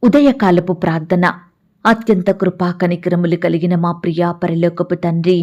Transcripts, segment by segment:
ఉదయకాలపు ప్రార్థన. అత్యంత కృపా కనికరములు కలిగిన మా ప్రియా పరలోకపు తండ్రి,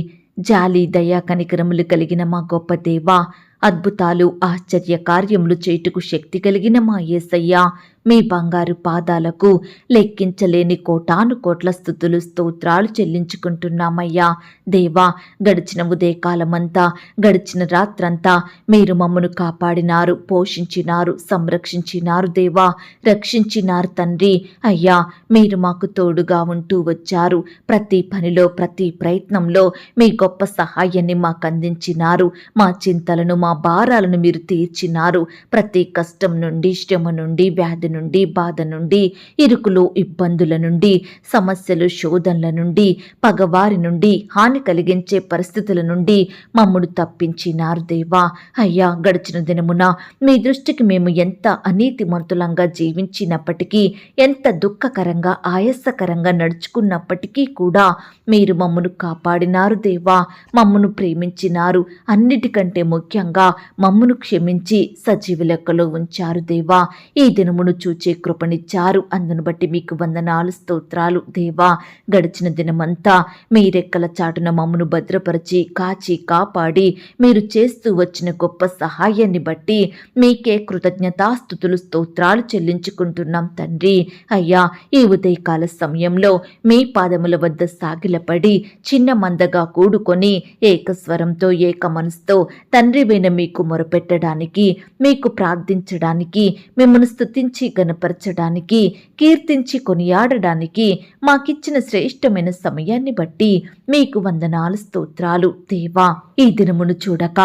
జాలి దయా కనికరములు కలిగిన మా గొప్ప దేవా, అద్భుతాలు ఆశ్చర్య కార్యములు చేయుటకు శక్తి కలిగిన మా యేసయ్య, మీ బంగారు పాదాలకు లెక్కించలేని కోటాను కోట్ల స్తుతులు స్తోత్రాలు చెల్లించుకుంటున్నామయ్యా. దేవా, గడిచిన ఉదయకాలమంతా, గడిచిన రాత్రంతా మీరు మమ్మను కాపాడినారు, పోషించినారు, సంరక్షించినారు దేవా, రక్షించినారు తండ్రి. అయ్యా, మీరు మాకు తోడుగా ఉంటూ వచ్చారు. ప్రతి పనిలో, ప్రతి ప్రయత్నంలో మీ గొప్ప సహాయాన్ని మాకు అందించినారు. మా చింతలను, మా భారాలను మీరు తీర్చినారు. ప్రతి కష్టం నుండి, శ్రమ నుండి, వ్యాధి నుండి, బాధ నుండి, ఇరుకులు, ఇబ్బందుల నుండి, సమస్యలు, శోధనల నుండి, పగవారి నుండి, హాని కలిగించే పరిస్థితుల నుండి మమ్మను తప్పించినారు దేవా. అయ్యా, గడిచిన దినమున మీ దృష్టికి మేము ఎంత అనీతిమంతులంగా జీవించినప్పటికీ, ఎంత దుఃఖకరంగా, ఆయాసకరంగా నడుచుకున్నప్పటికీ కూడా మీరు మమ్మను కాపాడినారు దేవా. మమ్మను ప్రేమించినారు. అన్నిటికంటే ముఖ్యంగా మమ్మను క్షమించి సజీవ లెక్కలో ఉంచారు దేవా. ఈ దినమును చూచే కృపనిచ్చారు. అందును బట్టి మీకు వందనాలు, స్తోత్రాలు దేవా. గడిచిన దినమంతా మీ రెక్కల చాటున మమ్మను భద్రపరిచి, కాచి, కాపాడి మీరు చేస్తూ వచ్చిన గొప్ప సహాయాన్ని బట్టి మీకే కృతజ్ఞతాస్తుతులు, స్తోత్రాలు చెల్లించుకుంటున్నాం తండ్రి. అయ్యా, ఈ ఉదయకాల సమయంలో మీ పాదముల వద్ద సాగిలపడి చిన్న మందగా కూడుకొని ఏకస్వరంతో, ఏక మనసుతో తండ్రివైన మీకు మొరపెట్టడానికి, మీకు ప్రార్థించడానికి, మిమ్మల్ని స్తుతించి గణపరచడానికి, కీర్తించి కొనియాడడానికి మాకిచ్చిన శ్రేష్టమైన సమయాన్ని బట్టి మీకు వందనాలు, స్తోత్రాలు దేవా. ఈ దినమును చూడక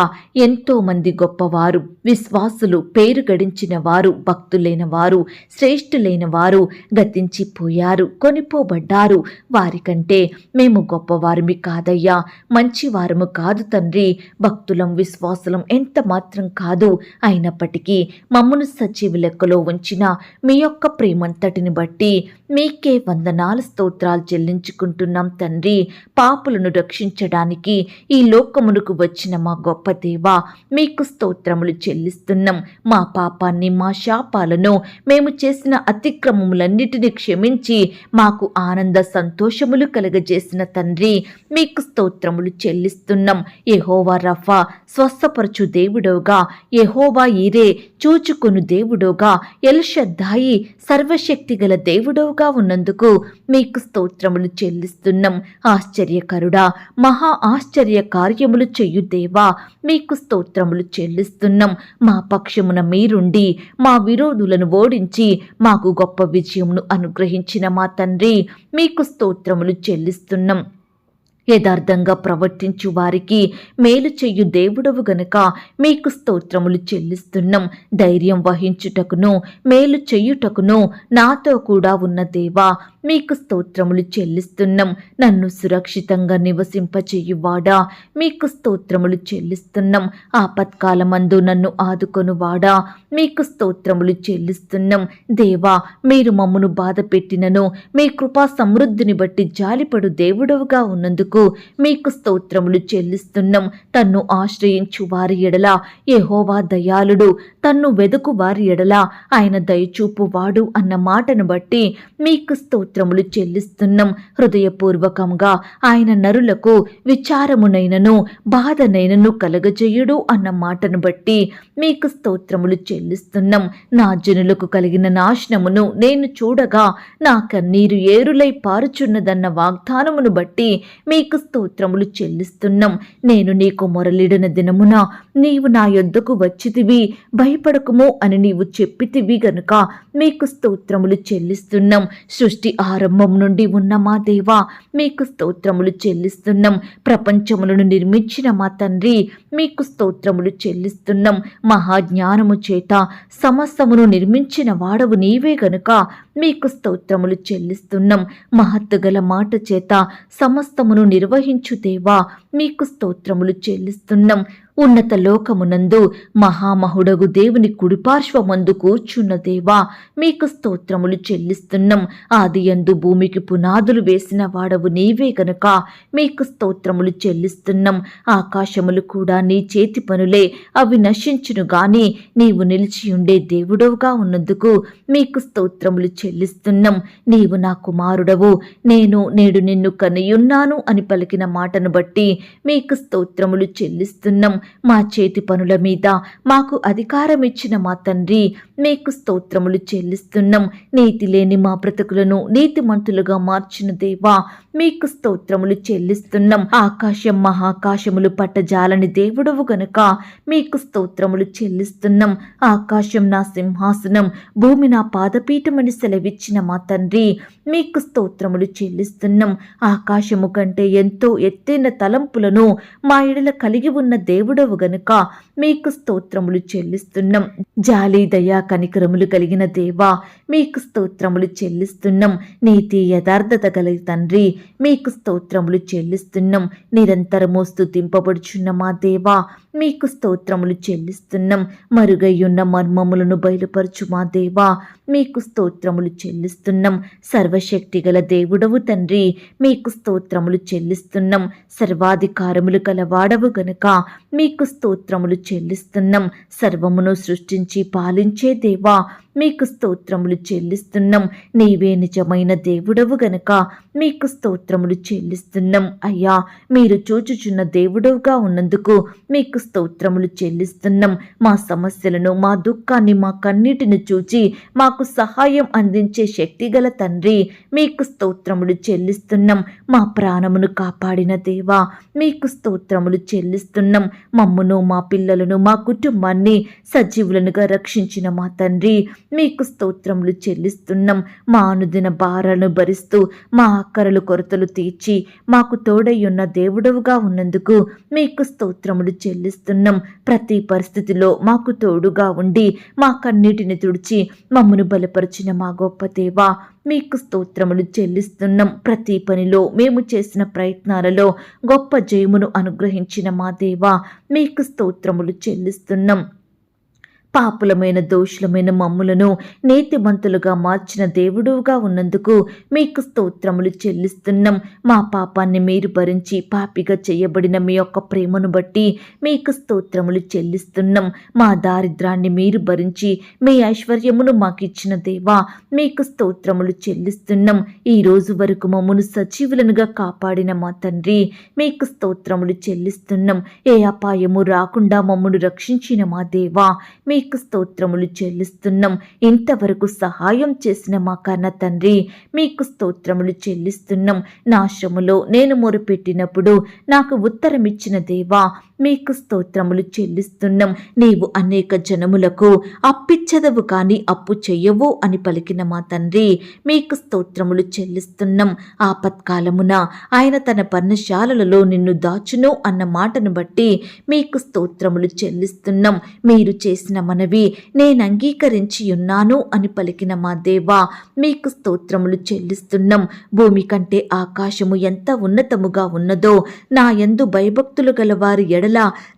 ఎంతో మంది గొప్పవారు, విశ్వాసులు, పేరు గడించిన వారు, భక్తులైన వారు, శ్రేష్ఠులైన వారు గతించిపోయారు, కొనిపోబడ్డారు. వారికంటే మేము గొప్పవారిమి కాదయ్యా, మంచివారము కాదు తండ్రి, భక్తులం, విశ్వాసులం ఎంత మాత్రం కాదు. అయినప్పటికీ మమ్మను సజీవ లెక్కలో ఉంచిన మీ యొక్క ప్రేమంతటిని బట్టి మీకే వందనాలు, స్తోత్రాలు చెల్లించుకుంటున్నాం తండ్రి. పాపులను రక్షించడానికి ఈ లోకమునకు వచ్చిన మా గొప్ప దేవా, మీకు స్తోత్రములు చెల్లిస్తున్నాం. మా పాపాన్ని, మా శాపాలను, మేము చేసిన అతిక్రమములన్నిటినీ క్షమించి మాకు ఆనంద సంతోషములు కలుగజేసిన తండ్రి, మీకు స్తోత్రములు చెల్లిస్తున్నాం. యెహోవా రఫా, స్వస్థపరచు దేవుడోగా, యెహోవా ఈరే, చూచుకొను దేవుడోగా, ఎల్ షద్దాయి, సర్వశక్తి గల దేవుడోగా ఉన్నందుకు మీకు స్తోత్రములు చెల్లిస్తున్నాం. ఆశ్చర్యకరుడా, మహా ఆశ్చర్య కార్యములు చెయ్యు దేవా, మీకు స్తోత్రములు చెల్లిస్తున్నాం. మా పక్షమున మీరుండి మా విరోధులను ఓడించి మాకు గొప్ప విజయమును అనుగ్రహించిన మా తండ్రి, మీకు స్తోత్రములు చెల్లిస్తున్నాం. యథార్థంగా ప్రవర్తించు వారికి మేలు చెయ్యు దేవుడవు గనుక మీకు స్తోత్రములు చెల్లిస్తున్నాం. ధైర్యం వహించుటకును, మేలు చెయ్యుటకును నాతో కూడా ఉన్న దేవా, మీకు స్తోత్రములు చెల్లిస్తున్నాం. నన్ను సురక్షితంగా నివసింపచెయ్యువాడా, మీకు స్తోత్రములు చెల్లిస్తున్నాం. ఆపత్కాలమందు నన్ను ఆదుకొనువాడా, మీకు స్తోత్రములు చెల్లిస్తున్నాం. దేవా, మీరు మమ్మను బాధ పెట్టినను మీ కృపా సమృద్ధిని బట్టి జాలిపడు దేవుడవుగా ఉన్నందుకు మీకు స్తోత్రములు చెల్లిస్తున్నాం. తన్ను ఆశ్రయించు వారి ఎడల యెహోవా దయాళుడు, తన్ను వెదుకు వారి ఎడల ఆయన దయచూపువాడు అన్న మాటను బట్టి మీకు స్తోత్రములు చెల్లిస్తున్నాం. హృదయపూర్వకంగా ఆయన నరులకు విచారమునైనను బాధనైనను కలగజేయుడు అన్న మాటను బట్టి మీకు స్తోత్రములు చెల్లిస్తున్నాం. నా జనులకు కలిగిన నాశనమును నేను చూడగా నా కన్నీరు ఏరులై పారుచున్నదన్న వాగ్దానమును బట్టి మీకు స్తోత్రములు చెల్లిస్తున్నాం. నేను నీకు మొరలిడిన దినమున నీవు నా యొద్దకు వచ్చితివి, భయపడకుము అని నీవు చెప్పితివి గనుక మీకు స్తోత్రములు చెల్లిస్తున్నాం. సృష్టి ఆరంభం నుండి ఉన్న మా దేవా, మీకు స్తోత్రములు చెల్లిస్తున్నాం. ప్రపంచములను నిర్మించిన మా తండ్రి, మీకు స్తోత్రములు చెల్లిస్తున్నాం. మహాజ్ఞానము చేత సమస్తమును నిర్మించిన వాడవు నీవే గనుక మీకు స్తోత్రములు చెల్లిస్తున్నాం. మహత్తుగల మాట చేత సమస్తమును నిర్వహించు దేవా, మీకు స్తోత్రములు చెల్లిస్తున్నాం. ఉన్నత లోకమునందు మహామహుడగు దేవుని కుడిపార్శ్వమందు కూర్చున్న దేవా, మీకు స్తోత్రములు చెల్లిస్తున్నాం. ఆదియందు భూమికి పునాదులు వేసిన వాడవు నీవే గనుక మీకు స్తోత్రములు చెల్లిస్తున్నాం. ఆకాశములు కూడా నీ చేతి పనులే, అవి నశించును గాని నీవు నిలిచియుండే దేవుడవుగా ఉన్నందుకు మీకు స్తోత్రములు చెల్లిస్తున్నాం. నీవు నా కుమారుడవు, నేను నేడు నిన్ను కనియున్నాను అని పలికిన మాటను బట్టి మీకు స్తోత్రములు చెల్లిస్తున్నాం. మా చేతి పనుల మీద మాకు అధికారం ఇచ్చిన మా తండ్రి, మీకు స్తోత్రములు చెల్లిస్తున్నాం. నీతి లేని మా బ్రతుకులను నీతిమంతులుగా మార్చిన దేవా, మీకు స్తోత్రములు చెల్లిస్తున్నాం. ఆకాశం మహాకాశములు పట్టజాలని దేవుడవు గనుక మీకు స్తోత్రములు చెల్లిస్తున్నాం. ఆకాశం నా సింహాసనం, భూమి నా పాదపీఠమని సెలవిచ్చిన మా తండ్రి, మీకు స్తోత్రములు చెల్లిస్తున్నాం. ఆకాశము కంటే ఎంతో ఎత్తైన తలంపులను మా ఎడల కలిగి ఉన్న దేవుడవు గనుక మీకు స్తోత్రములు చెల్లిస్తున్నాం. జాలి దయా కనికరములు కలిగిన దేవా, మీకు స్తోత్రములు చెల్లిస్తున్నాం. నీతి యథార్థత కలిగి తండ్రి, మీకు స్తోత్రములు చెల్లిస్తున్నాం. నిరంతరము స్తుతింపబడుచున్న మా దేవా, మీకు స్తోత్రములు చెల్లిస్తున్నాం. మరుగయ్యున్న మర్మములను బయలుపరచు మా దేవా, మీకు స్తోత్రములు చెల్లిస్తున్నాం. సర్వశక్తి గల దేవుడవు తండ్రి, మీకు స్తోత్రములు చెల్లిస్తున్నాం. సర్వాధికారములు కలవాడవు గనుక మీకు స్తోత్రములు చెల్లిస్తున్నాం. సర్వమును సృష్టించి పాలించే దేవా, మీకు స్తోత్రములు చెల్లిస్తున్నాం. నీవే నిజమైన దేవుడవు గనుక మీకు స్తోత్రములు చెల్లిస్తున్నాం. అయ్యా, మీరు చూచుచున్న దేవుడవుగా ఉన్నందుకు మీకు స్తోత్రములు చెల్లిస్తున్నాం. మా సమస్యలను, మా దుఃఖాన్ని, మా కన్నీటిని చూచి మాకు సహాయం అందించే శక్తిగల తండ్రి, మీకు స్తోత్రములు చెల్లిస్తున్నాం. మా ప్రాణమును కాపాడిన దేవా, మీకు స్తోత్రములు చెల్లిస్తున్నాం. మమ్మును, మా పిల్లలను, మా కుటుంబాన్ని సజీవులనుగా రక్షించిన మా తండ్రి, మీకు స్తోత్రములు చెల్లిస్తున్నాం. మా అనుదిన భారాలను భరిస్తూ మా అక్కరలు కొరతలు తీర్చి మాకు తోడయ్యున్న దేవుడవుగా ఉన్నందుకు మీకు స్తోత్రములు చెల్లిస్తున్నాం. ప్రతి పరిస్థితిలో మాకు తోడుగా ఉండి మా కన్నీటిని తుడిచి మమ్మను బలపరిచిన మా గొప్ప దేవా, మీకు స్తోత్రములు చెల్లిస్తున్నాం. ప్రతి పనిలో మేము చేసిన ప్రయత్నాలలో గొప్ప జయమును అనుగ్రహించిన మా దేవా, మీకు స్తోత్రములు చెల్లిస్తున్నాం. పాపులమైన దోషులమైన మమ్ములను నీతిమంతులుగా మార్చిన దేవుడుగా ఉన్నందుకు మీకు స్తోత్రములు చెల్లిస్తున్నాం. మా పాపాన్ని మీరు భరించి పాపిగా చేయబడిన మీ యొక్క ప్రేమను బట్టి మీకు స్తోత్రములు చెల్లిస్తున్నాం. మా దారిద్రాన్ని మీరు భరించి మీ ఐశ్వర్యమును మాకిచ్చిన దేవా, మీకు స్తోత్రములు చెల్లిస్తున్నాం. ఈ రోజు వరకు మమ్మను సజీవులనుగా కాపాడిన మా తండ్రి, మీకు స్తోత్రములు చెల్లిస్తున్నాం. ఏ అపాయము రాకుండా మమ్మను రక్షించిన మా దేవా, మీకు స్తోత్రములు చెల్లిస్తున్నాం. ఇంతవరకు సహాయం చేసిన మా కన్న తండ్రి, మీకు స్తోత్రములు చెల్లిస్తున్నాం. నా శ్రమలో నేను మొరుపెట్టినప్పుడు నాకు ఉత్తరమిచ్చిన దేవా, మీకు స్తోత్రములు చెల్లిస్తున్నాం. నీవు అనేక జనములకు అప్పిచ్చదవు కాని అప్పు చెయ్యవు అని పలికిన మా తండ్రి, మీకు స్తోత్రములు చెల్లిస్తున్నాం. ఆపత్కాలమున ఆయన తన పర్ణశాలలలో నిన్ను దాచును అన్న మాటను బట్టి మీకు స్తోత్రములు చెల్లిస్తున్నాం. మీరు చేసిన మనవి నేను అంగీకరించి ఉన్నాను అని పలికిన మా దేవా, మీకు స్తోత్రములు చెల్లిస్తున్నాం. భూమి కంటే ఆకాశము ఎంత ఉన్నతముగా ఉన్నదో నా యందు భయభక్తులు గల వారి ఎడల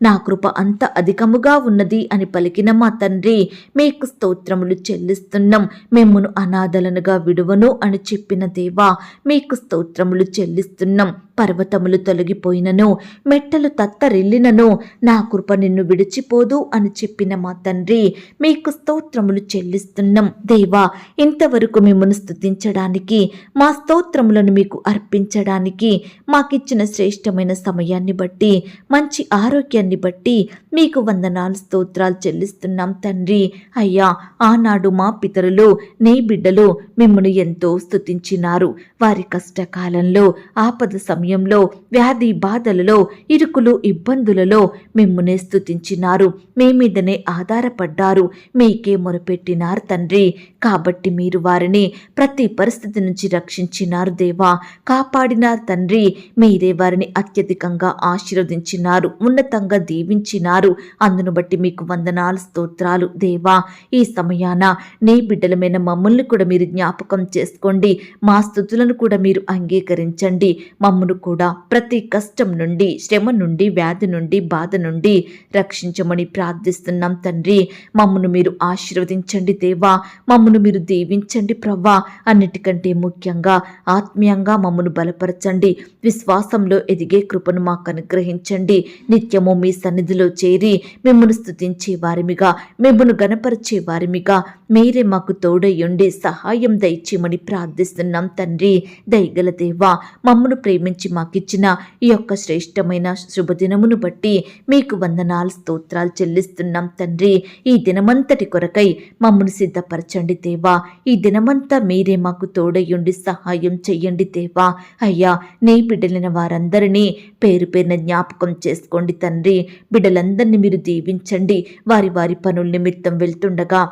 నా కృప అంత అధికముగా ఉన్నది అని పలికిన మా తండ్రి, మీకు స్తోత్రములు చెల్లిస్తున్నాం. మిమ్మును అనాథలనుగా విడువను అని చెప్పిన దేవా, మీకు స్తోత్రములు చెల్లిస్తున్నాం. పర్వతములు తొలగిపోయినను, మెట్టలు తత్తరిల్లినను నా కృప నిన్ను విడిచిపోదు అని చెప్పిన మా తండ్రి, మీకు స్తోత్రములు చెల్లిస్తున్నాం. దేవా, ఇంతవరకు మిమ్మల్ని స్తుతించడానికి, మా స్తోత్రములను మీకు అర్పించడానికి మాకిచ్చిన శ్రేష్టమైన సమయాన్ని బట్టి, మంచి ఆరోగ్యాన్ని బట్టి మీకు వందనాలు, స్తోత్రాలు చెల్లిస్తున్నాం తండ్రి. అయ్యా, ఆనాడు మా పితరులు, నీ బిడ్డలు మిమ్మల్ని ఎంతో స్తుతించినారు. వారి కష్టకాలంలో, ఆపద సమయంలో, వ్యాధి బాధలలో, ఇరుకులు ఇబ్బందులలో మిమ్మునే స్తుతించినారు. మీ మీదనే ఆధారపడ్డారు, మీకే మొరపెట్టినారు తండ్రి. కాబట్టి మీరు వారిని ప్రతి పరిస్థితి నుంచి రక్షించినారు దేవా, కాపాడినారు తండ్రి. మీరే వారిని అత్యధికంగా ఆశీర్వదించినారు, ఉన్నతంగా దీవించినారు. అందును బట్టి మీకు వందనాలు, స్తోత్రాలు దేవా. ఈ సమయాన నీ బిడ్డలమైన మమ్మల్ని కూడా మీరు జ్ఞాపకం చేసుకోండి. మా స్తుతులను కూడా మీరు అంగీకరించండి. మమ్మను మమ్మను కూడా ప్రతి కష్టం నుండి, శ్రమ నుండి, వ్యాధి నుండి, బాధ నుండి రక్షించమని ప్రార్థిస్తున్నాం తండ్రి. మమ్మను మీరు ఆశీర్వదించండి దేవా, మమ్మను మీరు దీవించండి ప్రవ్వా. అన్నిటికంటే ముఖ్యంగా ఆత్మీయంగా మమ్మను బలపరచండి, విశ్వాసంలో ఎదిగే కృపను మాకు అనుగ్రహించండి. నిత్యము మీ సన్నిధిలో చేరి మిమ్మను స్తుతించే వారిమిగా, మిమ్మను గణపరిచే వారిమిగా మీరే మాకు తోడయ్యుండి సహాయం దయచేయమని ప్రార్థిస్తున్నాం తండ్రి. దయగల దేవా, మమ్మను ప్రేమించి మాకిచ్చిన ఈ యొక్క శ్రేష్టమైన శుభదినమును బట్టి మీకు వందనాలు, స్తోత్రాలు చెల్లిస్తున్నాం తండ్రి. ఈ దినమంతటి కొరకై మమ్మను సిద్ధపరచండి దేవా. ఈ దినమంతా మీరే మాకు తోడయ్యుండి సహాయం చెయ్యండి దేవా. అయ్యా, నీ బిడ్డలైన వారందరినీ పేరు పేరున జ్ఞాపకం చేసుకోండి తండ్రి. బిడ్డలందరినీ మీరు దీవించండి. వారి వారి పనుల నిమిత్తం వెళ్తుండగా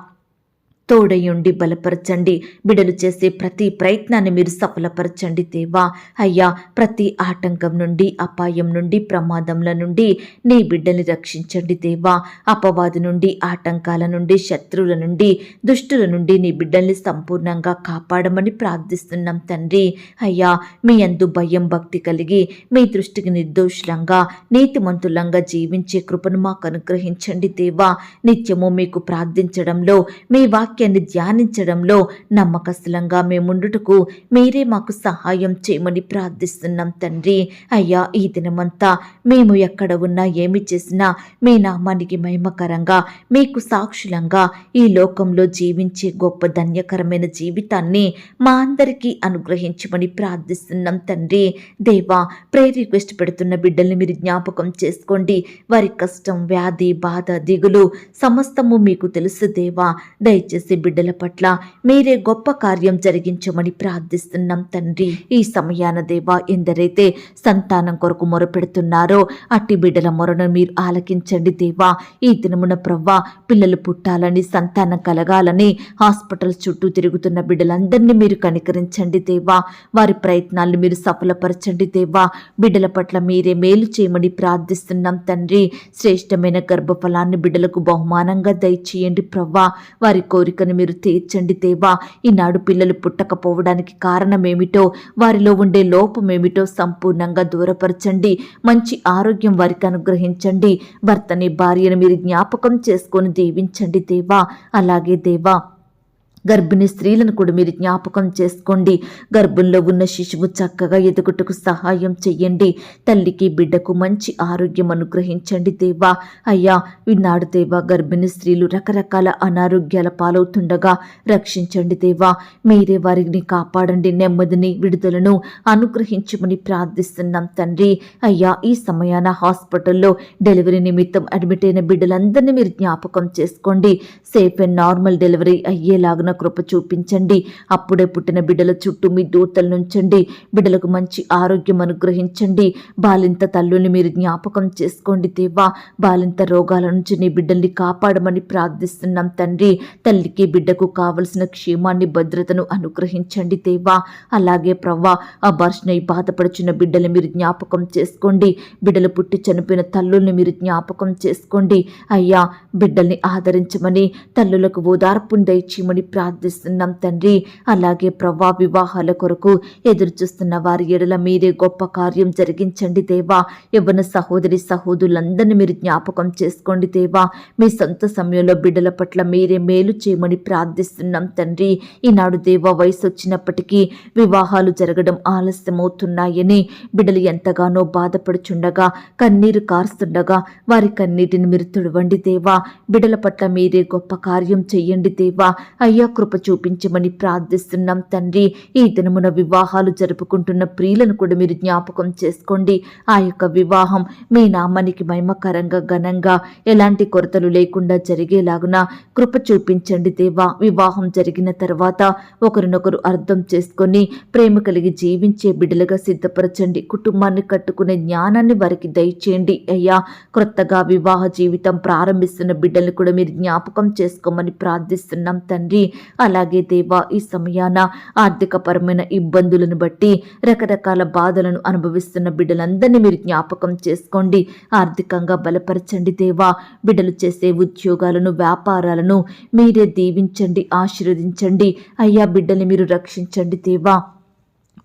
తోడయుండి బలపరచండి. బిడలు చేసే ప్రతి ప్రయత్నాన్ని మీరు సఫలపరచండి దేవా. అయ్యా, ప్రతి ఆటంకం నుండి, అపాయం నుండి, ప్రమాదంల నుండి నీ బిడ్డల్ని రక్షించండి దేవా. అపవాది నుండి, ఆటంకాల నుండి, శత్రువుల నుండి, దుష్టుల నుండి నీ బిడ్డల్ని సంపూర్ణంగా కాపాడమని ప్రార్థిస్తున్నాం తండ్రి. అయ్యా, మీ యందు భయం భక్తి కలిగి మీ దృష్టికి నిర్దోషులంగా, నీతిమంతులంగా జీవించే కృపను మాకు అనుగ్రహించండి దేవా. నిత్యము మీకు ప్రార్థించడంలో, మీ వాక్యాన్ని ధ్యానించడంలో నమ్మకస్తులంగా మేముండుటకు మీరే మాకు సహాయం చేయమని ప్రార్థిస్తున్నాం తండ్రి. అయ్యా, ఈ దినమంతా మేము ఎక్కడ ఉన్నా, ఏమి చేసినా మీ నామానికి మహిమకరంగా, మీకు సాక్షులంగా ఈ లోకంలో జీవించే గొప్ప ధన్యకరమైన జీవితాన్ని మా అందరికీ అనుగ్రహించమని ప్రార్థిస్తున్నాం తండ్రి. దేవా, ప్రేయర్ రిక్వెస్ట్ పెడుతున్న బిడ్డల్ని మీరు జ్ఞాపకం చేసుకోండి. వారి కష్టం, వ్యాధి, బాధ, దిగులు సమస్తము మీకు తెలుసు దేవా. దయచేసి బిడ్డల పట్ల మీరే గొప్ప కార్యం జరిగించమని ప్రార్థిస్తున్నాం తండ్రి. ఈ సమయాన దేవా, ఎందరైతే సంతానం కొరకు మొరపెడుతున్నారో అట్టి బిడ్డల మొరను మీరు ఆలకించండి దేవా. ఈ దినమున ప్రవ్వా, పిల్లలు పుట్టాలని, సంతానం కలగాలని హాస్పిటల్ చుట్టూ తిరుగుతున్న బిడ్డలందరినీ మీరు కనికరించండి దేవా. వారి ప్రయత్నాలను మీరు సఫలపరచండి దేవా. బిడ్డల పట్ల మీరే మేలు చేయమని ప్రార్థిస్తున్నాం తండ్రి. శ్రేష్టమైన గర్భఫలాన్ని బిడ్డలకు బహుమానంగా దయచేయండి ప్రవ్వా. వారి కోరికను మీరు తీర్చండి దేవా. ఈనాడు పిల్లలు పుట్టకపోవడానికి కారణమేమిటో, వారిలో ఉండే లోపమేమిటో సంపూర్ణంగా దూరపరచండి. మంచి ఆరోగ్యం వారికి అనుగ్రహించండి. భర్తని, భార్యను మీరు జ్ఞాపకం చేసుకొని దీవించండి దేవా. అలాగే దేవా, గర్భిణీ స్త్రీలను కూడా మీరు జ్ఞాపకం చేసుకోండి. గర్భంలో ఉన్న శిశువు చక్కగా ఎదుగుటకు సహాయం చెయ్యండి. తల్లికి, బిడ్డకు మంచి ఆరోగ్యం అనుగ్రహించండి దేవా. అయ్యా, ఈనాడు దేవా, గర్భిణీ స్త్రీలు రకరకాల అనారోగ్యాల పాలవుతుండగా రక్షించండి దేవా. మీరే వారిని కాపాడండి. నెమ్మదిని, విడుదలను అనుగ్రహించమని ప్రార్థిస్తున్నాం తండ్రి. అయ్యా, ఈ సమయాన హాస్పిటల్లో డెలివరీ నిమిత్తం అడ్మిట్ అయిన బిడ్డలందరినీ మీరు జ్ఞాపకం చేసుకోండి. సేఫ్ అండ్ నార్మల్ డెలివరీ అయ్యేలాగా కృప చూపించండి. అప్పుడే పుట్టిన బిడ్డల చుట్టూ మీ దూతలు నుంచండి. బిడ్డలకు మంచి ఆరోగ్యం అనుగ్రహించండి. బాలింత తల్లుల్ని మీరు జ్ఞాపకం చేసుకోండి దేవా. బాలింత రోగాల నుంచి నీ బిడ్డల్ని కాపాడమని ప్రార్థిస్తున్నాం తండ్రి. తల్లికి, బిడ్డకు కావలసిన క్షేమాన్ని, భద్రతను అనుగ్రహించండి దేవా. అలాగే ప్రవ్వా, ఆ బర్ష్నై బాధపడుచున్న బిడ్డలు మీరు జ్ఞాపకం చేసుకోండి. బిడ్డలు పుట్టి చనిపోయిన తల్లుల్ని మీరు జ్ఞాపకం చేసుకోండి. అయ్యా, బిడ్డల్ని ఆదరించమని, తల్లులకు ఓదార్పును దయచేయమని ప్రార్థిస్తున్నాం తండ్రి. అలాగే ప్రవ్వా, వివాహాల కొరకు ఎదురు చూస్తున్న వారి ఎడల మీరే గొప్ప కార్యం జరిగించండి దేవా. యవ్వన సహోదరి సహోదరులందరినీ మీరు జ్ఞాపకం చేసుకోండి దేవా. మీ సొంత సమయంలో బిడ్డల పట్ల మీరే మేలు చేయమని ప్రార్థిస్తున్నాం తండ్రి. ఈనాడు దేవా, వయసు వచ్చినప్పటికీ వివాహాలు జరగడం ఆలస్యమవుతున్నాయని బిడ్డలు ఎంతగానో బాధపడుచుండగా, కన్నీరు కారుస్తుండగా వారి కన్నీటిని మీరు తుడవండి దేవా. బిడ్డల పట్ల మీరే గొప్ప కార్యం చెయ్యండి దేవా. అయ్యా, కృప చూపించమని ప్రార్థిస్తున్నాం తండ్రి. ఈ దినమున వివాహాలు జరుపుకుంటున్న ప్రియులను కూడా మీరు జ్ఞాపకం చేసుకోండి. ఆ యొక్క వివాహం మీ నామానికి మహిమకరంగా, ఘనంగా, ఎలాంటి కొరతలు లేకుండా జరిగేలాగున కృప చూపించండి దేవా. వివాహం జరిగిన తర్వాత ఒకరినొకరు అర్థం చేసుకొని ప్రేమ కలిగి జీవించే బిడ్డలుగా సిద్ధపరచండి. కుటుంబాన్ని కట్టుకునే జ్ఞానాన్ని వారికి దయచేయండి అయ్యా. క్రొత్తగా వివాహ జీవితం ప్రారంభిస్తున్న బిడ్డలు కూడా మీరు జ్ఞాపకం చేసుకోమని ప్రార్థిస్తున్నాం తండ్రి. అలాగే దేవా, ఈ సమయాన ఆర్థికపరమైన ఇబ్బందులను బట్టి రకరకాల బాధలను అనుభవిస్తున్న బిడ్డలందరినీ మీరు జ్ఞాపకం చేసుకోండి. ఆర్థికంగా బలపరచండి దేవా. బిడ్డలు చేసే ఉద్యోగాలను, వ్యాపారాలను మీరే దీవించండి, ఆశీర్వదించండి. అయ్యా, బిడ్డల్ని మీరు రక్షించండి దేవా.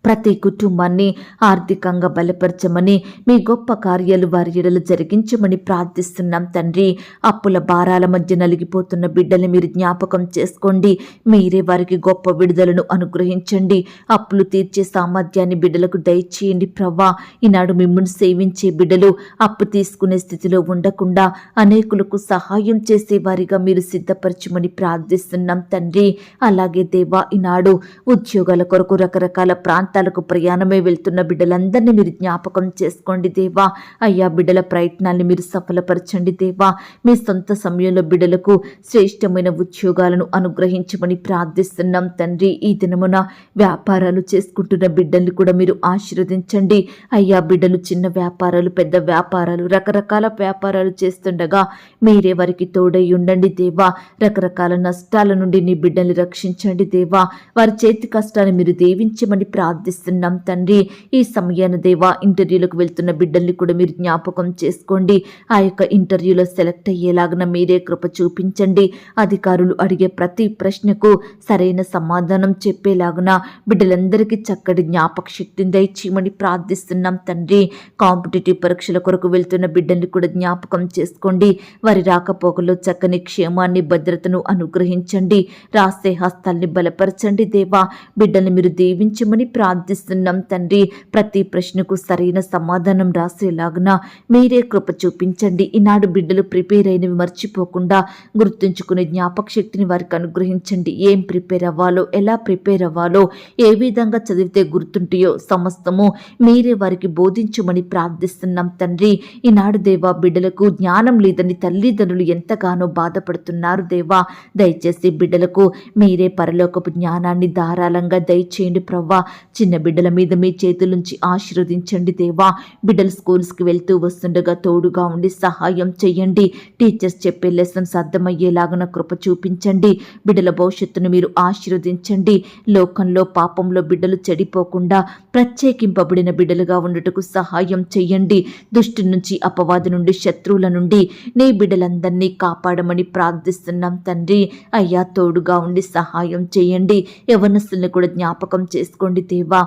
ప్రతి కుటుంబాన్ని ఆర్థికంగా బలపరచమని, మీ గొప్ప కార్యాలు వారి ఎడల జరిగించమని ప్రార్థిస్తున్నాం తండ్రి. అప్పుల భారాల మధ్య నలిగిపోతున్న బిడ్డల్ని మీరు జ్ఞాపకం చేసుకోండి. మీరే వారికి గొప్ప విడుదలను అనుగ్రహించండి. అప్పులు తీర్చే సామర్థ్యాన్ని బిడ్డలకు దయచేయండి ప్రవ్వా. ఈనాడు మిమ్మల్ని సేవించే బిడ్డలు అప్పు తీసుకునే స్థితిలో ఉండకుండా అనేకులకు సహాయం చేసేవారిగా మీరు సిద్ధపరచమని ప్రార్థిస్తున్నాం తండ్రి. అలాగే దేవా, ఈనాడు ఉద్యోగాల కొరకు రకరకాల ప్రాంతాలకు ప్రయాణమే వెళ్తున్న బిడ్డలందరినీ మీరు జ్ఞాపకం చేసుకోండి దేవా. అయ్యా, బిడ్డల ప్రయత్నాల్ని మీరు సఫలపరచండి దేవా. మీ సొంత సమయంలో బిడ్డలకు శ్రేష్టమైన ఉద్యోగాలను అనుగ్రహించమని ప్రార్థిస్తున్నాం తండ్రి. ఈ దినమున వ్యాపారాలు చేసుకుంటున్న బిడ్డల్ని కూడా మీరు ఆశీర్వదించండి అయ్యా. బిడ్డలు చిన్న వ్యాపారాలు, పెద్ద వ్యాపారాలు, రకరకాల వ్యాపారాలు చేస్తుండగా మీరే వారికి తోడై ఉండండి దేవా. రకరకాల నష్టాల నుండి నీ బిడ్డల్ని రక్షించండి దేవా. వారి చేతి కష్టాన్ని మీరు దీవించమని ప్రార్థిస్తున్నాం తండ్రి. ఈ సమయాన దేవా, ఇంటర్వ్యూలకు వెళ్తున్న బిడ్డల్ని కూడా మీరు జ్ఞాపకం చేసుకోండి. ఆ యొక్క ఇంటర్వ్యూలో సెలెక్ట్ అయ్యేలాగా మీరే కృప చూపించండి. అధికారులు అడిగే ప్రతి ప్రశ్నకు సరైన సమాధానం చెప్పేలాగున బిడ్డలందరికీ చక్కటి జ్ఞాపక శక్తిని దయచేయమని ప్రార్థిస్తున్నాం తండ్రి. కాంపిటేటివ్ పరీక్షల కొరకు వెళ్తున్న బిడ్డల్ని కూడా జ్ఞాపకం చేసుకోండి. వారి రాకపోకల్లో చక్కని క్షేమాన్ని, భద్రతను అనుగ్రహించండి. రాసే హస్తాల్ని బలపరచండి దేవా. బిడ్డల్ని మీరు దీవించమని ప్రార్థిస్తున్నాం తండ్రి. ప్రతి ప్రశ్నకు సరైన సమాధానం రాసేలాగున మీరే కృప చూపించండి. ఈనాడు బిడ్డలు ప్రిపేర్ అయినవి మర్చిపోకుండా గుర్తుంచుకునే జ్ఞాపక శక్తిని వారికి అనుగ్రహించండి. ఏం ప్రిపేర్ అవ్వాలో, ఎలా ప్రిపేర్ అవ్వాలో, ఏ విధంగా చదివితే గుర్తుంటాయో సమస్తము మీరే వారికి బోధించమని ప్రార్థిస్తున్నాం తండ్రి. ఈనాడు దేవా, బిడ్డలకు జ్ఞానం లేదని తల్లిదండ్రులు ఎంతగానో బాధపడుతున్నారు దేవా. దయచేసి బిడ్డలకు మీరే పరలోకపు జ్ఞానాన్ని ధారాళంగా దయచేయండి ప్రవ్వా. చిన్న బిడ్డల మీద మీ చేతుల నుంచి ఆశీర్వదించండి దేవా. బిడ్డలు స్కూల్స్కి వెళ్తూ వస్తుండగా తోడుగా ఉండి సహాయం చేయండి. టీచర్స్ చెప్పే లెసన్స్ అర్థమయ్యేలాగా కృప చూపించండి. బిడ్డల భవిష్యత్తును మీరు ఆశీర్వదించండి. లోకంలో, పాపంలో బిడ్డలు చెడిపోకుండా ప్రత్యేకింపబడిన బిడ్డలుగా ఉండటకు సహాయం చేయండి. దుష్టు నుంచి, అపవాది నుండి, శత్రువుల నుండి నీ బిడ్డలందరినీ కాపాడమని ప్రార్థిస్తున్నాం తండ్రి. అయ్యా, తోడుగా ఉండి సహాయం చేయండి. యవ్వనస్తుల్ని కూడా జ్ఞాపకం చేసుకోండి దేవా.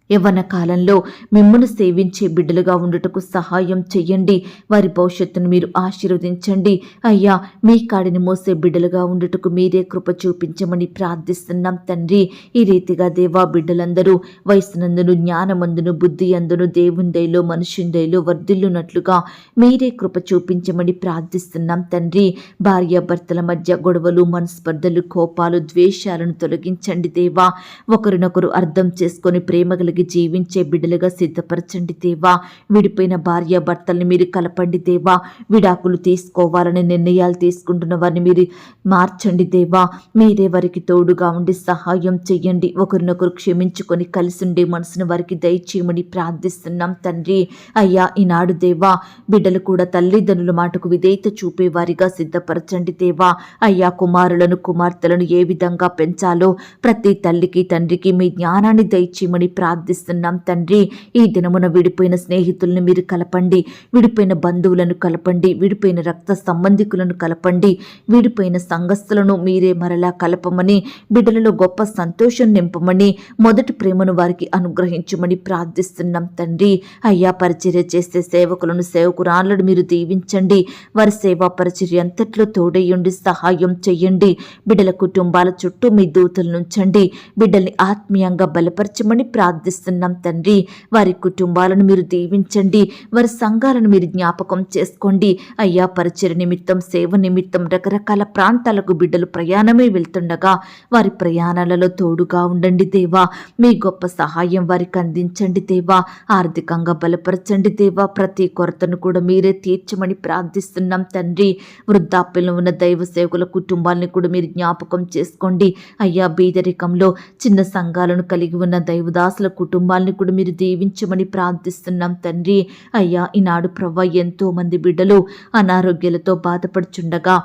యవ్వన కాలంలో మిమ్మల్ని సేవించే బిడ్డలుగా ఉండుటకు సహాయం చెయ్యండి. వారి భవిష్యత్తును మీరు ఆశీర్వదించండి. అయ్యా, మీ కాడిని మోసే బిడ్డలుగా ఉండుటకు మీరే కృప చూపించమని ప్రార్థిస్తున్నాం తండ్రి. ఈ రీతిగా దేవా, బిడ్డలందరూ వయసునందును, జ్ఞానమందును, బుద్ధి అందును, దేవుని దయలో, మనుషుని దయలో వర్ధిల్లునట్లుగా మీరే కృప చూపించమని ప్రార్థిస్తున్నాం తండ్రి. భార్యాభర్తల మధ్య గొడవలు, మనస్పర్ధలు, కోపాలు, ద్వేషాలను తొలగించండి దేవా. ఒకరినొకరు అర్థం చేసుకొని ప్రేమ కలిగి జీవించే బిడ్డలుగా సిద్ధపరచండి దేవా. విడిపోయిన భార్య భర్తల్ని మీరు కలపండి దేవా. విడాకులు తీసుకోవాలని నిర్ణయాలు తీసుకుంటున్న వారిని మీరు మార్చండి దేవా. మీరే వారికి తోడుగా ఉండి సహాయం చెయ్యండి. ఒకరినొకరు క్షమించుకొని కలిసి ఉండే మనసును వారికి దయచేయమని ప్రార్థిస్తున్నాం తండ్రి. అయ్యా, ఈనాడు దేవా, బిడ్డలు కూడా తల్లిదండ్రుల మాటకు విధేయత చూపేవారిగా సిద్ధపరచండి దేవా. అయ్యా, కుమారులను, కుమార్తెలను ఏ విధంగా పెంచాలో ప్రతి తల్లికి, తండ్రికి మీ జ్ఞానాన్ని దయచేయమని ప్రార్థిస్తున్నాం తండ్రి. ఈ దినమున విడిపోయిన స్నేహితులను మీరు కలపండి. విడిపోయిన బంధువులను కలపండి. విడిపోయిన రక్త సంబంధికులను కలపండి. విడిపోయిన సంఘస్థులను మీరే మరలా కలపమని, బిడ్డలలో గొప్ప సంతోషం నింపమని, మొదటి ప్రేమను వారికి అనుగ్రహించమని ప్రార్థిస్తున్నాం తండ్రి. అయ్యా, పరిచర్య చేసే సేవకులను, సేవకురాళ్లను మీరు దీవించండి. వారి సేవా పరిచర్య అంతట్లో తోడయ్యుండి సహాయం చెయ్యండి. బిడ్డల కుటుంబాల చుట్టూ మీ దూతలు నుంచండి. బిడ్డల్ని ఆత్మీయంగా బలపరచమని ప్రార్థిస్తున్నాం తండ్రి. వారి కుటుంబాలను మీరు దీవించండి. వారి సంఘాలను మీరు జ్ఞాపకం చేసుకోండి. అయ్యా, పరిచయ నిమిత్తం, సేవ నిమిత్తం రకరకాల ప్రాంతాలకు బిడ్డలు ప్రయాణమే వెళ్తుండగా వారి ప్రయాణాలలో తోడుగా ఉండండి దేవా. మీ గొప్ప సహాయం వారికి అందించండి దేవా. ఆర్థికంగా బలపరచండి దేవా. ప్రతి కొరతను కూడా మీరే తీర్చమని ప్రార్థిస్తున్నాం తండ్రి. వృద్ధాప్యంలో ఉన్న దైవ సేవకుల కుటుంబాలను కూడా మీరు జ్ఞాపకం చేసుకోండి. అయ్యా, బీదరికంలో చిన్న సంఘాలను కలిగి ఉన్న దైవదాసుల కుటుంబాలను కూడా మీరు దీవించమని ప్రార్థిస్తున్నాం తండ్రి. అయ్యా, ఈనాడు ప్రవ్వా, ఎంతో మంది బిడ్డలు అనారోగ్యాలతో బాధపడుచుండగా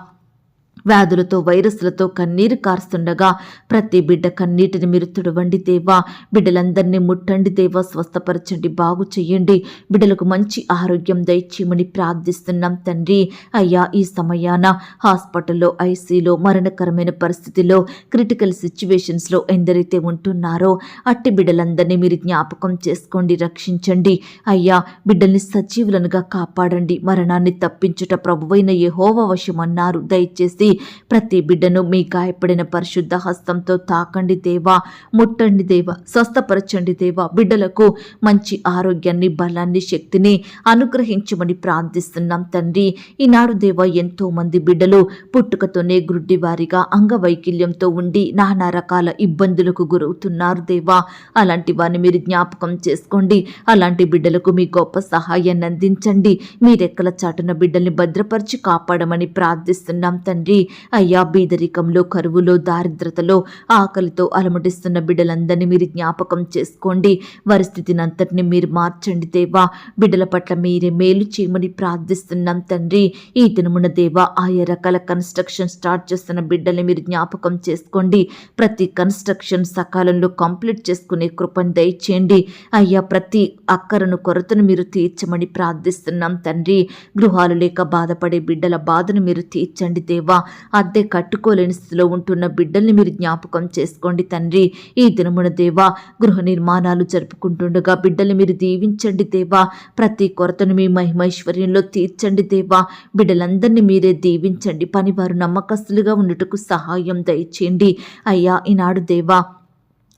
వ్యాధులతో వైరస్లతో కన్నీరు కారుస్తుండగా ప్రతి బిడ్డ కన్నీటిని మీరు తుడవండి దేవా. బిడ్డలందరినీ ముట్టండి దేవా, స్వస్థపరచండి, బాగు చెయ్యండి. బిడ్డలకు మంచి ఆరోగ్యం దయచేయమని ప్రార్థిస్తున్నాం తండ్రి. అయ్యా, ఈ సమయాన హాస్పిటల్లో, ఐసీలో, మరణకరమైన పరిస్థితిలో, క్రిటికల్ సిచ్యువేషన్స్లో ఎందరైతే ఉంటున్నారో అట్టి బిడ్డలందరినీ మీరు జ్ఞాపకం చేసుకోండి, రక్షించండి. అయ్యా, బిడ్డల్ని సజీవులనుగా కాపాడండి. మరణాన్ని తప్పించుట ప్రభువైన యెహోవా వశమన్నారు. దయచేసి ప్రతి బిడ్డను మీ గాయపడిన పరిశుద్ధ హస్తంతో తాకండి దేవా, ముట్టండి దేవా, స్వస్థపరచండి దేవా. బిడ్డలకు మంచి ఆరోగ్యాన్ని, బలాన్ని, శక్తిని అనుగ్రహించమని ప్రార్థిస్తున్నాం తండ్రి. ఈనాడు దేవా, ఎంతో మంది బిడ్డలు పుట్టుకతోనే గుడ్డివారిగా అంగవైకల్యంతో ఉండి నానా రకాల ఇబ్బందులకు గురవుతున్నారు దేవా. అలాంటి వారిని మీరు జ్ఞాపకం చేసుకోండి. అలాంటి బిడ్డలకు మీ గొప్ప సహాయాన్ని అందించండి. మీ రెక్కల చాటున బిడ్డల్ని భద్రపరిచి కాపాడమని ప్రార్థిస్తున్నాం తండ్రి. అయ్యా, బీదరికంలో, కరువులో, దారిద్రతలో, ఆకలితో అలమటిస్తున్న బిడ్డలందరినీ మీరు జ్ఞాపకం చేసుకోండి. వారి స్థితిని అంతటిని మీరు మార్చండి దేవా. బిడ్డల పట్ల మీరే మేలు చేయమని ప్రార్థిస్తున్నాం తండ్రి. ఈ దినమున దేవా, ఆయా రకాల కన్స్ట్రక్షన్ స్టార్ట్ చేస్తున్న బిడ్డల్ని మీరు జ్ఞాపకం చేసుకోండి. ప్రతి కన్స్ట్రక్షన్ సకాలంలో కంప్లీట్ చేసుకునే కృపను దయచేయండి. అయ్యా, ప్రతి అక్కరను, కొరతను మీరు తీర్చమని ప్రార్థిస్తున్నాం తండ్రి. గృహాలు లేక బాధపడే బిడ్డల బాధను మీరు తీర్చండి దేవా. అద్దె కట్టుకోలేని స్థితిలో ఉంటున్న బిడ్డల్ని మీరు జ్ఞాపకం చేసుకోండి తండ్రి. ఈ దినమున దేవా, గృహ నిర్మాణాలు జరుపుకుంటుండగా బిడ్డల్ని మీరు దీవించండి దేవా. ప్రతి కొరతను మీ మహిమైశ్వర్యంలో తీర్చండి దేవా. బిడ్డలందరినీ మీరే దీవించండి. పనివారు నమ్మకస్తులుగా ఉండుటకు సహాయం దయచేయండి. అయ్యా, ఈనాడు దేవా,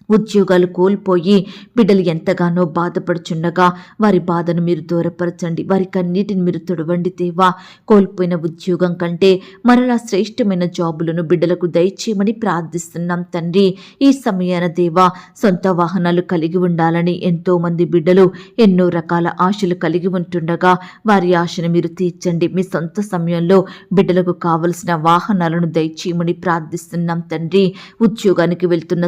ఉద్యోగాలు కోల్పోయి బిడ్డలు ఎంతగానో బాధపడుచుండగా వారి బాధను మీరు దూరపరచండి. వారి కన్నీటిని మీరు తుడవండి దేవా. కోల్పోయిన ఉద్యోగం కంటే మరలా శ్రేష్టమైన జాబులను బిడ్డలకు దయచేయమని ప్రార్థిస్తున్నాం తండ్రి. ఈ సమయాన దేవా, సొంత వాహనాలు కలిగి ఉండాలని ఎంతోమంది బిడ్డలు ఎన్నో రకాల ఆశలు కలిగి ఉంటుండగా వారి ఆశను మీరు తీర్చండి. మీ సొంత సమయంలో బిడ్డలకు కావలసిన వాహనాలను దయచేయమని ప్రార్థిస్తున్నాం తండ్రి. ఉద్యోగానికి వెళ్తున్న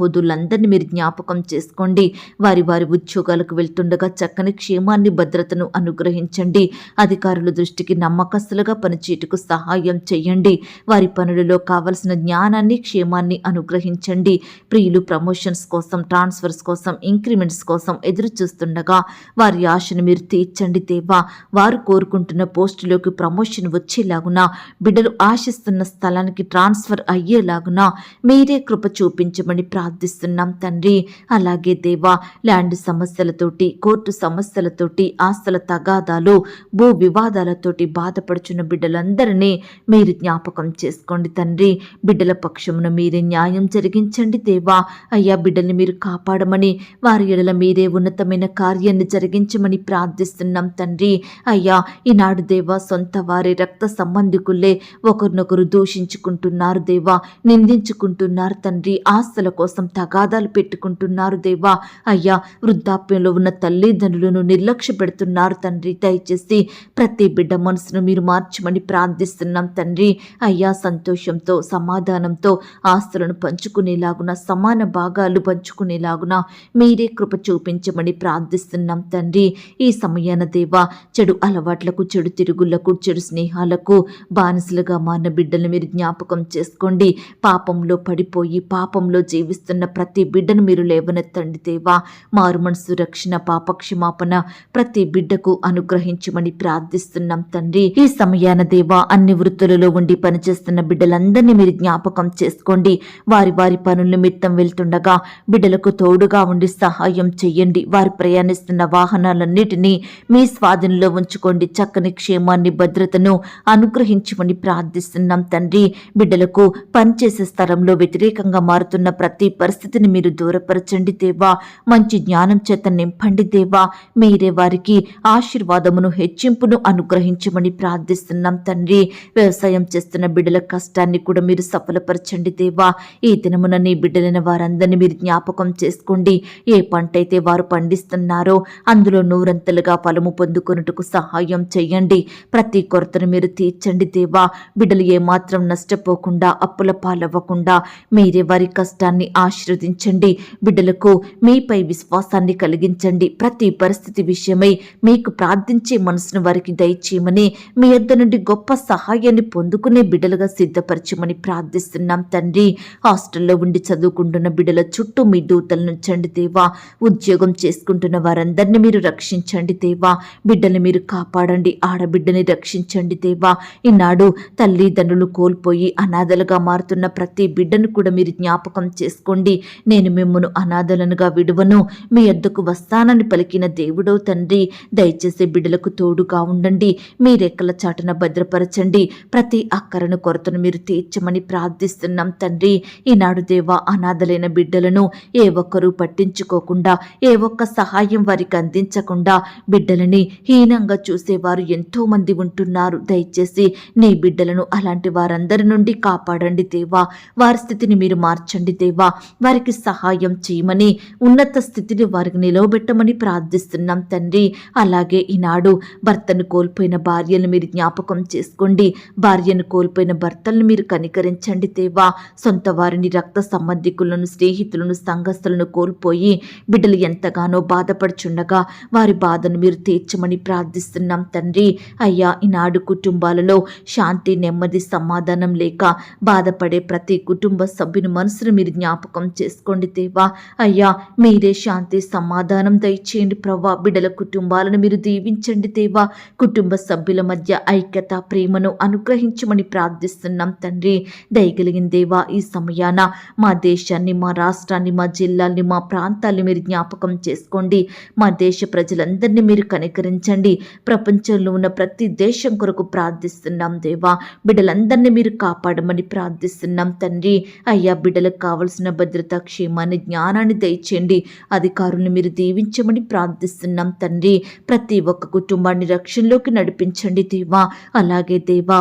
సహోదరులందరినీ మీరు జ్ఞాపకం చేసుకోండి. వారి ఉద్యోగాలకు వెళ్తుండగా చక్కని క్షేమాన్ని, భద్రతను అనుగ్రహించండి. అధికారుల దృష్టికి నమ్మకస్తులుగా పనిచేయటకు సహాయం చేయండి. వారి పనులలో కావలసిన జ్ఞానాన్ని, క్షేమాన్ని అనుగ్రహించండి. ప్రియులు ప్రమోషన్స్ కోసం, ట్రాన్స్ఫర్స్ కోసం, ఇంక్రిమెంట్స్ కోసం ఎదురు చూస్తుండగా వారి ఆశను మీరు తీర్చండి దేవా. వారు కోరుకుంటున్న పోస్టులోకి ప్రమోషన్ వచ్చేలాగున, బిడ్డలు ఆశిస్తున్న స్థలానికి ట్రాన్స్ఫర్ అయ్యేలాగున మీరే కృప చూపించమని ప్రార్థిస్తున్నాం తండ్రి. అలాగే దేవా, ల్యాండ్ సమస్యలతోటి, కోర్టు సమస్యలతోటి, ఆస్తుల తగాదాలు, భూ వివాదాలతోటి బాధపడుచున్న బిడ్డలందరినీ మీరు జ్ఞాపకం చేసుకోండి తండ్రి. బిడ్డల పక్షమున మీరే న్యాయం జరిగించండి దేవా. అయ్యా, బిడ్డల్ని మీరు కాపాడమని, వారి ఎడల మీరే ఉన్నతమైన కార్యాన్ని జరిగించమని ప్రార్థిస్తున్నాం తండ్రి. అయ్యా, ఈనాడు దేవా, సొంత వారి రక్త సంబంధికులే ఒకరినొకరు దూషించుకుంటున్నారు దేవా, నిందించుకుంటున్నారు తండ్రి. ఆస్తుల కోసం తగాదాలు పెట్టుకుంటున్నారు దేవా. అయ్యా, వృద్ధాప్యంలో ఉన్న తల్లిదండ్రులను నిర్లక్ష్య పెడుతున్నారు తండ్రి. దయచేసి ప్రతి బిడ్డ మనసును మీరు మార్చమని ప్రార్థిస్తున్నాం తండ్రి. అయ్యా, సంతోషంతో, సమాధానంతో ఆస్తులను పంచుకునేలాగున, సమాన భాగాలు పంచుకునేలాగున మీరే కృప చూపించమని ప్రార్థిస్తున్నాం తండ్రి. ఈ సమయాన దేవా, చెడు అలవాట్లకు, చెడు తిరుగుళ్లకు, చెడు స్నేహాలకు బానిసలుగా మారిన బిడ్డలను మీరు జ్ఞాపకం చేసుకోండి. పాపంలో పడిపోయి పాపంలో జీవిస్తున్న ప్రతి బిడ్డను మీరు లేవనెత్తండి దేవా. మారు మనసు, రక్షణ, పాపక్షమాపణ ప్రతి బిడ్డకు అనుగ్రహించమని ప్రార్థిస్తున్నాం తండ్రి. ఈ సమయాన దేవా, అన్ని వృత్తులలో ఉండి పనిచేస్తున్న బిడ్డలందరినీ మీరు జ్ఞాపకం చేసుకోండి. వారి పనుల నిమిత్తం వెళ్తుండగా బిడ్డలకు తోడుగా ఉండి సహాయం చెయ్యండి. వారు ప్రయాణిస్తున్న వాహనాలన్నిటినీ మీ స్వాధీనంలో ఉంచుకోండి. చక్కని క్షేమాన్ని, భద్రతను అనుగ్రహించమని ప్రార్థిస్తున్నాం తండ్రి. బిడ్డలకు పనిచేసే స్థలంలో వ్యతిరేకంగా మారుతున్న ప్రతి పరిస్థితిని మీరు దూరపరచండి దేవా. మంచి జ్ఞానం చేత నింపండి దేవా. మీరే వారికి ఆశీర్వాదమును, హెచ్చింపును అనుగ్రహించమని ప్రార్థిస్తున్నాం తండ్రి. వ్యవసాయం చేస్తున్న బిడ్డల కష్టాన్ని కూడా మీరు సఫలపరచండి దేవా. ఈ దినమున నీ బిడ్డలైన వారందరినీ మీరు జ్ఞాపకం చేసుకోండి. ఏ పంట అయితే వారు పండిస్తున్నారో అందులో నూరంతలుగా ఫలము పొందుకొనుటకు సహాయం చేయండి. ప్రతి కొరతను మీరు తీర్చండి దేవా. బిడ్డలు ఏమాత్రం నష్టపోకుండా, అప్పుల పాలవ్వకుండా మీరే వారి కష్టాన్ని, ఆశీర్వదించండి. బిడ్డలకు మీపై విశ్వాసాన్ని కలిగించండి. ప్రతి పరిస్థితి విషయమై మీకు ప్రార్థించే మనసును వారికి దయచేయమని, మీ యొద్ద నుండి గొప్ప సహాయాన్ని పొందుకునే బిడ్డలుగా సిద్ధపరచమని ప్రార్థిస్తున్నాం తండ్రి. హాస్టల్లో ఉండి చదువుకుంటున్న బిడ్డల చుట్టూ మీ దూతలను ఉంచండి దేవా. ఉద్యోగం చేసుకుంటున్న వారందరినీ మీరు రక్షించండి దేవా. బిడ్డల్ని మీరు కాపాడండి. ఆడబిడ్డని రక్షించండి దేవా. ఈనాడు తల్లిదండ్రులు కోల్పోయి అనాథలుగా మారుతున్న ప్రతి బిడ్డను కూడా మీరు జ్ఞాపకం చేసుకోండి. నేను మిమ్మును అనాథలనుగా విడువను, మీ యొద్దకు వస్తానని పలికిన దేవుడో తండ్రి. దయచేసి బిడ్డలకు తోడుగా ఉండండి. మీ రెక్కల చాటున భద్రపరచండి. ప్రతి అక్కరను కొరతను మీరు తీర్చమని ప్రార్థిస్తున్నాం తండ్రి. ఈనాడు దేవా, అనాథలైన బిడ్డలను ఏ ఒక్కరూ పట్టించుకోకుండా, ఏ ఒక్క సహాయం వారికి అందించకుండా బిడ్డలని హీనంగా చూసేవారు ఎంతో మంది ఉంటున్నారు. దయచేసి నీ బిడ్డలను అలాంటి వారందరి నుండి కాపాడండి దేవా. వారి స్థితిని మీరు మార్చండి దేవా. వారికి సహాయం చేయమని, ఉన్నత స్థితిని వారికి నిలవబెట్టమని ప్రార్థిస్తున్నాం తండ్రి. అలాగే ఈనాడు భర్తను కోల్పోయిన భార్యను మీరు జ్ఞాపకం చేసుకోండి. భార్యను కోల్పోయిన భర్తలను మీరు కనికరించండి దేవా. సొంత వారిని, రక్త సంబంధికులను, స్నేహితులను, సంఘస్థులను కోల్పోయి బిడ్డలు ఎంతగానో బాధపడుచుండగా వారి బాధను మీరు తీర్చమని ప్రార్థిస్తున్నాం తండ్రి. అయ్యా, ఈనాడు కుటుంబాలలో శాంతి, నెమ్మది, సమాధానం లేక బాధపడే ప్రతి కుటుంబ సభ్యుని మనసును మీరు జ్ఞాపకం చేసుకోండి దేవా. అయ్యా, మీరే శాంతి, సమాధానం దయచేయండి ప్రభా. బిడ్డల కుటుంబాలను మీరు దీవించండి దేవా. కుటుంబ సభ్యుల మధ్య ఐక్యత, ప్రేమను అనుగ్రహించమని ప్రార్థిస్తున్నాం తండ్రి. దయగలిగిన దేవా, ఈ సమయాన మా దేశాన్ని, మా రాష్ట్రాన్ని, మా జిల్లాల్ని, మా ప్రాంతాల్ని మీరు జ్ఞాపకం చేసుకోండి. మా దేశ ప్రజలందరినీ మీరు కనికరించండి. ప్రపంచంలో ఉన్న ప్రతి దేశం కొరకు ప్రార్థిస్తున్నాం దేవా. బిడ్డలందరినీ మీరు కాపాడమని ప్రార్థిస్తున్నాం తండ్రి. అయ్యా, బిడ్డలకు కావలసిన భద్రత, క్షేమాన్ని, జ్ఞానాన్ని దయచేయండి. అధికారులను మీరు దీవించమని ప్రార్థిస్తున్నాం తండ్రి. ప్రతి ఒక్క కుటుంబాన్ని రక్షణలోకి నడిపించండి దేవా. అలాగే దేవా,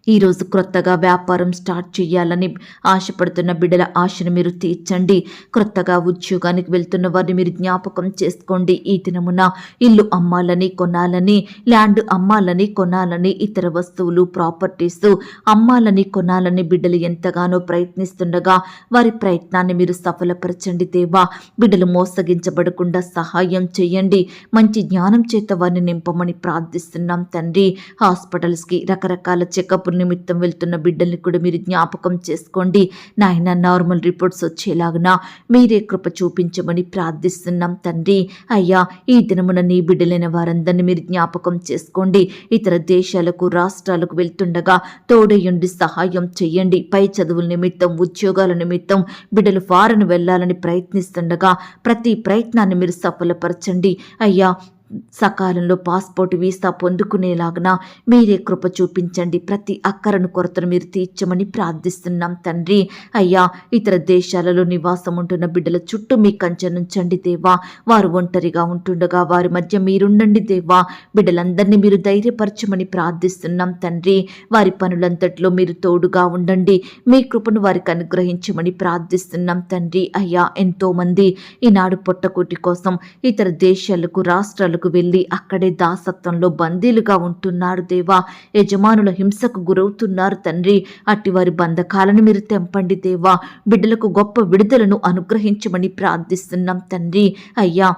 ఈరోజు క్రొత్తగా వ్యాపారం స్టార్ట్ చేయాలని ఆశపడుతున్న బిడ్డల ఆశను మీరు తీర్చండి. క్రొత్తగా ఉద్యోగానికి వెళ్తున్న వారిని మీరు జ్ఞాపకం చేసుకోండి. ఈ దినమున ఇల్లు అమ్మాలని, కొనాలని, ల్యాండ్ అమ్మాలని, కొనాలని, ఇతర వస్తువులు, ప్రాపర్టీస్ అమ్మాలని, కొనాలని బిడ్డలు ఎంతగానో ప్రయత్నిస్తుండగా వారి ప్రయత్నాన్ని మీరు సఫలపరచండి దేవా. బిడ్డలు మోసగించబడకుండా సహాయం చేయండి. మంచి జ్ఞానం చేత వారిని నింపమని ప్రార్థిస్తున్నాం తండ్రి. హాస్పిటల్స్కి, రకరకాల చెకప్ నిమిత్తం వెళ్తున్న బిడ్డల్ని కూడా మీరు జ్ఞాపకం చేసుకోండి. నాయన, నార్మల్ రిపోర్ట్స్ వచ్చేలాగున మీరే కృప చూపించమని ప్రార్థిస్తున్నాం తండ్రి. అయ్యా, ఈ దినమున నీ బిడ్డలైన వారందరినీ మీరు జ్ఞాపకం చేసుకోండి. ఇతర దేశాలకు, రాష్ట్రాలకు వెళ్తుండగా తోడయుండి సహాయం చెయ్యండి. పై చదువుల నిమిత్తం, ఉద్యోగాల నిమిత్తం బిడ్డలు ఫారెన్ వెళ్ళాలని ప్రయత్నిస్తుండగా ప్రతి ప్రయత్నాన్ని మీరు సఫలపరచండి. అయ్యా, సకాలంలో పాస్పోర్ట్, వీసా పొందుకునేలాగన మీరే కృప చూపించండి. ప్రతి అక్కరను, కొరతను మీరు తీర్చమని ప్రార్థిస్తున్నాం తండ్రి. అయ్యా, ఇతర దేశాలలో నివాసం ఉంటున్న బిడ్డల చుట్టూ మీ కంచె నుంచండి దేవా. వారు ఒంటరిగా ఉంటుండగా వారి మధ్య మీరుండండి దేవా. బిడ్డలందరినీ మీరు ధైర్యపరచమని ప్రార్థిస్తున్నాం తండ్రి. వారి పనులంతట్లో మీరు తోడుగా ఉండండి. మీ కృపను వారికి అనుగ్రహించమని ప్రార్థిస్తున్నాం తండ్రి. అయ్యా, ఎంతోమంది ఈనాడు పొట్టకూటి కోసం ఇతర దేశాలకు, రాష్ట్రాలకు వెళ్ళి అక్కడే దాసత్వంలో బందీలుగా ఉంటున్నారు దేవా. యజమానుల హింసకు గురవుతున్నారు తండ్రి. అట్టి వారి బంధకాలను మీరు తెంపండి దేవా. బిడ్డలకు గొప్ప విడుదలను అనుగ్రహించమని ప్రార్థిస్తున్నాం తండ్రి. అయ్యా,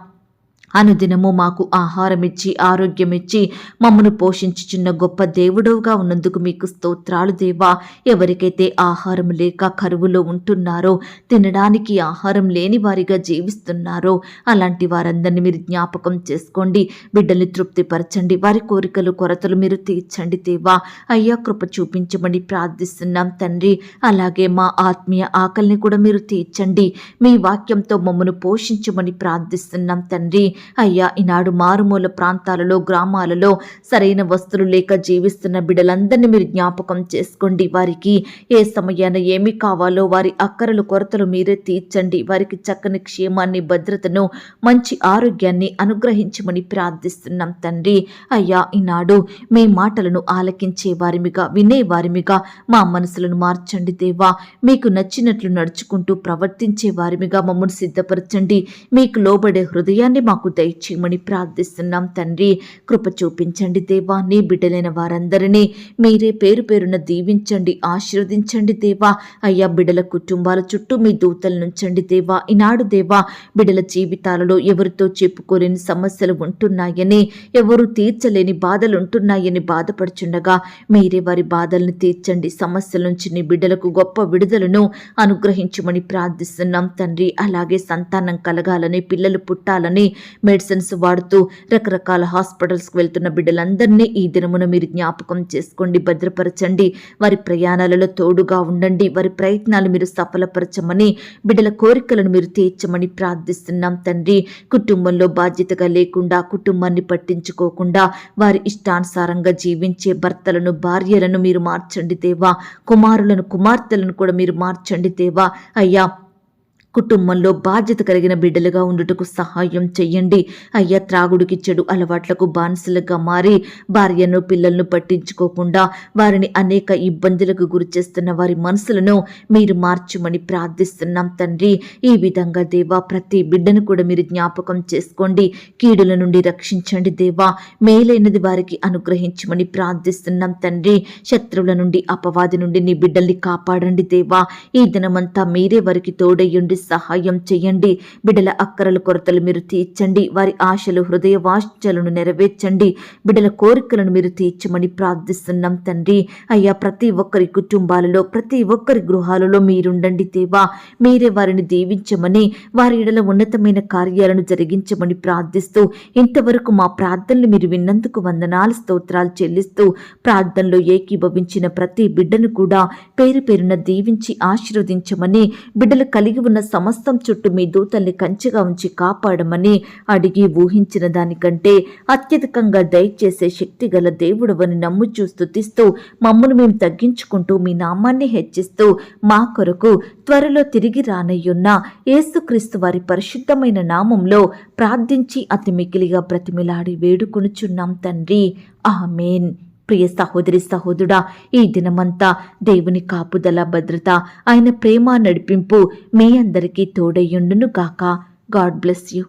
అనుదినము మాకు ఆహారం ఇచ్చి, ఆరోగ్యం ఇచ్చి, మమ్మను పోషించుచున్న గొప్ప దేవుడవుగా ఉన్నందుకు మీకు స్తోత్రాలు దేవా. ఎవరికైతే ఆహారం లేక కరువులో ఉంటున్నారో, తినడానికి ఆహారం లేని వారిగా జీవిస్తున్నారో అలాంటి వారందరినీ మీరు జ్ఞాపకం చేసుకోండి. బిడ్డల్ని తృప్తిపరచండి. వారి కోరికలు, కొరతలు మీరు తీర్చండి దేవా. అయ్యా, కృప చూపించమని ప్రార్థిస్తున్నాం తండ్రి. అలాగే మా ఆత్మీయ ఆకలిని కూడా మీరు తీర్చండి. మీ వాక్యంతో మమ్మను పోషించమని ప్రార్థిస్తున్నాం తండ్రి. అయ్యా, ఈనాడు మారుమూల ప్రాంతాలలో, గ్రామాలలో సరైన వస్తువులు లేక జీవిస్తున్న బిడ్డలందరినీ మీరు జ్ఞాపకం చేసుకోండి. వారికి ఏ సమయాన ఏమి కావాలో వారి అక్కరలు, కొరతలు మీరే తీర్చండి. వారికి చక్కని క్షేమాన్ని, భద్రతను, మంచి ఆరోగ్యాన్ని అనుగ్రహించమని ప్రార్థిస్తున్నాం తండ్రి. అయ్యా, ఈనాడు మీ మాటలను ఆలకించే వారిమిగా, వినే వారిమిగా మా మనసులను మార్చండి దేవా. మీకు నచ్చినట్లు నడుచుకుంటూ ప్రవర్తించే వారిమిగా మమ్మల్ని సిద్ధపరచండి. మీకు లోబడే హృదయాన్ని మాకు దయచేయమని ప్రార్థిస్తున్నాం తండ్రి. కృప చూపించండి దేవా. నీ బిడ్డలైన వారందరినీ మీరే పేరు పేరున దీవించండి, ఆశీర్వదించండి దేవా. అయ్యా, బిడ్డల కుటుంబాల చుట్టూ మీ దూతలు నుంచండి దేవా. ఈనాడు దేవా, బిడ్డల జీవితాలలో ఎవరితో చెప్పుకోలేని సమస్యలు ఉంటున్నాయని, ఎవరు తీర్చలేని బాధలు ఉంటున్నాయని బాధపడుచుండగా మీరే వారి బాధలను తీర్చండి. సమస్యల నుంచి నీ బిడ్డలకు గొప్ప విడుదలను అనుగ్రహించమని ప్రార్థిస్తున్నాం తండ్రి. అలాగే సంతానం కలగాలని, పిల్లలు పుట్టాలని మెడిసిన్స్ వాడుతూ రకరకాల హాస్పిటల్స్కి వెళ్తున్న బిడ్డలందరినీ ఈ దినమున మీరు జ్ఞాపకం చేసుకోండి, భద్రపరచండి. వారి ప్రయాణాలలో తోడుగా ఉండండి. వారి ప్రయత్నాలు మీరు సఫలపరచమని, బిడ్డల కోరికలను మీరు తీర్చమని ప్రార్థిస్తున్నాం తండ్రి. కుటుంబంలో బాధ్యతగా లేకుండా, కుటుంబాన్ని పట్టించుకోకుండా వారి ఇష్టానుసారంగా జీవించే భర్తలను, భార్యలను మీరు మార్చండి దేవా. కుమారులను, కుమార్తెలను కూడా మీరు మార్చండి దేవా. అయ్యా, కుటుంబంలో బాధ్యత కలిగిన బిడ్డలుగా ఉండుటకు సహాయం చెయ్యండి. అయ్యా, త్రాగుడికి, చెడు అలవాట్లకు బానిసలుగా మారి భార్యను, పిల్లలను పట్టించుకోకుండా వారిని అనేక ఇబ్బందులకు గురి చేస్తున్న వారి మనసులను మీరు మార్చమని ప్రార్థిస్తున్నాం తండ్రి. ఈ విధంగా దేవా, ప్రతి బిడ్డను కూడా మీరు జ్ఞాపకం చేసుకోండి. కీడుల నుండి రక్షించండి దేవా. మేలైనది వారికి అనుగ్రహించమని ప్రార్థిస్తున్నాం తండ్రి. శత్రువుల నుండి, అపవాది నుండి నీ బిడ్డల్ని కాపాడండి దేవా. ఈ దినమంతా మీరే వారికి తోడయ్యుండి సహాయం చేయండి. బిడ్డల అక్కరల కొరతలు మీరు తీర్చండి. వారి ఆశలు, హృదయ వాంఛలను నెరవేర్చండి. బిడ్డల కోరికలను మీరు తీర్చమని ప్రార్థిస్తున్నాం తండ్రి. అయ్యా, ప్రతి ఒక్కరి కుటుంబాలలో, ప్రతి ఒక్కరి గృహాలలో మీరుండండి దేవా. మీరే వారిని దీవించమని, వారి ఎడల ఉన్నతమైన కార్యాలను జరిగించమని ప్రార్థిస్తూ, ఇంతవరకు మా ప్రార్థనలు మీరు విన్నందుకు వందనాలు, స్తోత్రాలు చెల్లిస్తూ, ప్రార్థనలో ఏకీభవించిన ప్రతి బిడ్డను కూడా పేరు పేరున దీవించి ఆశీర్వదించమని, బిడ్డలు కలిగి ఉన్న సమస్తం చుట్టూ మీ దూతల్ని కంచెగా ఉంచి కాపాడమని అడిగి ఊహించిన దానికంటే అత్యధికంగా దయచేసే శక్తి గల దేవుడవని నమ్ముచూ స్తుతిస్తూ, మమ్మను మేము తగ్గించుకుంటూ మీ నామాన్ని హెచ్చిస్తూ, మా కొరకు త్వరలో తిరిగి రానయ్యున్న యేసుక్రీస్తు వారి పరిశుద్ధమైన నామంలో ప్రార్థించి అతి మికిలిగా బ్రతిమిలాడి వేడుకొనుచున్నాం తండ్రి. ఆమేన్. ప్రియ సహోదరి, సహోదరుడా, ఈ దినమంతా దేవుని కాపుదల, భద్రత, ఆయన ప్రేమ, నడిపింపు మీ అందరికీ తోడయ్యుండును గాక. God bless you.